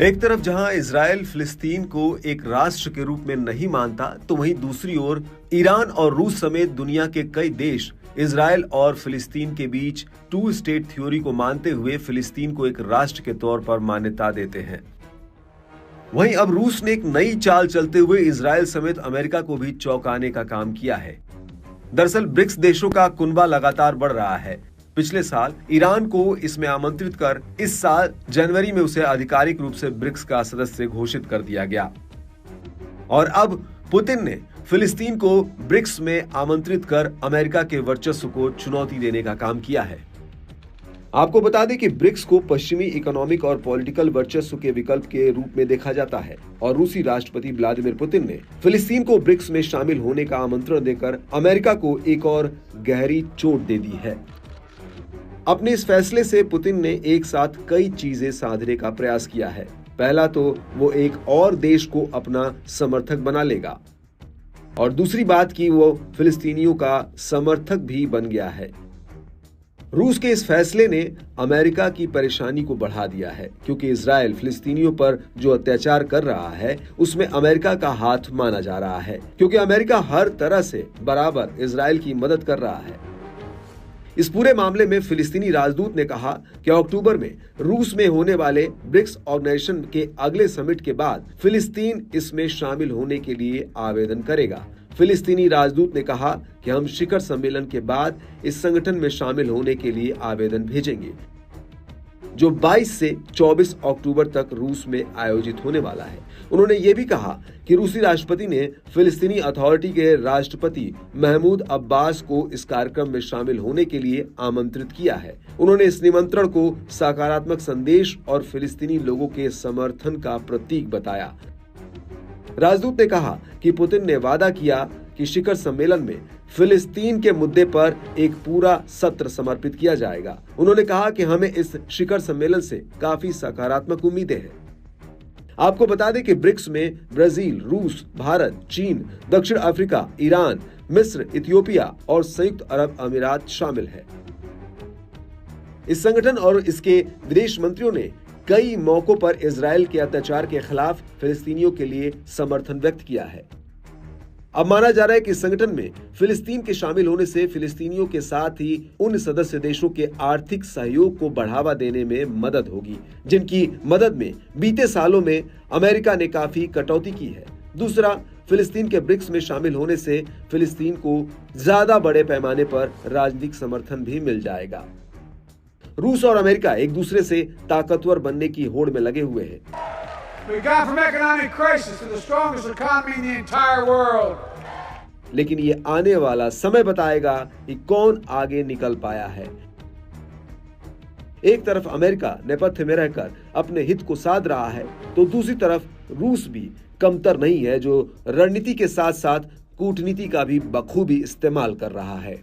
एक तरफ जहां इजराइल फिलिस्तीन को एक राष्ट्र के रूप में नहीं मानता, तो वहीं दूसरी ओर ईरान और रूस समेत दुनिया के कई देश इजराइल और फिलिस्तीन के बीच टू स्टेट थ्योरी को मानते हुए फिलिस्तीन को एक राष्ट्र के तौर पर मान्यता देते हैं। वहीं अब रूस ने एक नई चाल चलते हुए इजराइल समेत अमेरिका को भी चौंकाने का काम किया है। दरअसल ब्रिक्स देशों का कुनबा लगातार बढ़ रहा है। पिछले साल ईरान को इसमें आमंत्रित कर इस साल जनवरी में उसे आधिकारिक रूप से ब्रिक्स का सदस्य घोषित कर दिया गया। और अब पुतिन ने फिलिस्तीन को ब्रिक्स में आमंत्रित कर अमेरिका के वर्चस्व को चुनौती देने का काम किया है। आपको बता दें कि ब्रिक्स को पश्चिमी इकोनॉमिक और पॉलिटिकल वर्चस्व के विकल्प के रूप में देखा जाता है और रूसी राष्ट्रपति व्लादिमीर पुतिन ने फिलिस्तीन को ब्रिक्स में शामिल होने का आमंत्रण देकर अमेरिका को एक और गहरी चोट दे दी है। अपने इस फैसले से पुतिन ने एक साथ कई चीजें साधने का प्रयास किया है। पहला तो वो एक और देश को अपना समर्थक बना लेगा और दूसरी बात कि वो फिलिस्तीनियों का समर्थक भी बन गया है। रूस के इस फैसले ने अमेरिका की परेशानी को बढ़ा दिया है, क्योंकि इजराइल फिलिस्तीनियों पर जो अत्याचार कर रहा है उसमें अमेरिका का हाथ माना जा रहा है, क्योंकि अमेरिका हर तरह से बराबर इजराइल की मदद कर रहा है। इस पूरे मामले में फिलिस्तीनी राजदूत ने कहा कि अक्टूबर में रूस में होने वाले ब्रिक्स ऑर्गेनाइजेशन के अगले समिट के बाद फिलिस्तीन इसमें शामिल होने के लिए आवेदन करेगा। फिलिस्तीनी राजदूत ने कहा कि हम शिखर सम्मेलन के बाद इस संगठन में शामिल होने के लिए आवेदन भेजेंगे, जो 22 से 24 अक्टूबर तक रूस में आयोजित होने वाला है। उन्होंने ये भी कहा कि रूसी राष्ट्रपति ने फिलिस्तीनी अथॉरिटी के राष्ट्रपति महमूद अब्बास को इस कार्यक्रम में शामिल होने के लिए आमंत्रित किया है। उन्होंने इस निमंत्रण को सकारात्मक संदेश और फिलिस्तीनी लोगों के समर्थन का प्रतीक बताया। राजदूत ने कहा कि पुतिन ने वादा किया कि शिखर सम्मेलन में फिलिस्तीन के मुद्दे पर एक पूरा सत्र समर्पित किया जाएगा। उन्होंने कहा कि हमें इस शिखर सम्मेलन से काफी सकारात्मक उम्मीदें हैं। आपको बता दें कि ब्रिक्स में ब्राजील, रूस, भारत, चीन, दक्षिण अफ्रीका, ईरान, मिस्र, इथियोपिया और संयुक्त अरब अमीरात शामिल है। इस संगठन और इसके विदेश मंत्रियों ने कई मौकों पर इजराइल के अत्याचार के खिलाफ फिलिस्तीनियों के लिए समर्थन व्यक्त किया है। अब माना जा रहा है कि इस संगठन में फिलिस्तीन के शामिल होने से फिलिस्तीनियों के साथ ही उन सदस्य देशों के आर्थिक सहयोग को बढ़ावा देने में मदद होगी, जिनकी मदद में बीते सालों में अमेरिका ने काफी कटौती की है। दूसरा, फिलिस्तीन के ब्रिक्स में शामिल होने से फिलिस्तीन को ज्यादा बड़े पैमाने पर राजनीतिक समर्थन भी मिल जाएगा। रूस और अमेरिका एक दूसरे से ताकतवर बनने की होड़ में लगे हुए हैं। लेकिन ये आने वाला समय बताएगा कि कौन आगे निकल पाया है। एक तरफ अमेरिका नेपथ्य में रहकर अपने हित को साध रहा है, तो दूसरी तरफ रूस भी कमतर नहीं है, जो रणनीति के साथ साथ कूटनीति का भी बखूबी इस्तेमाल कर रहा है।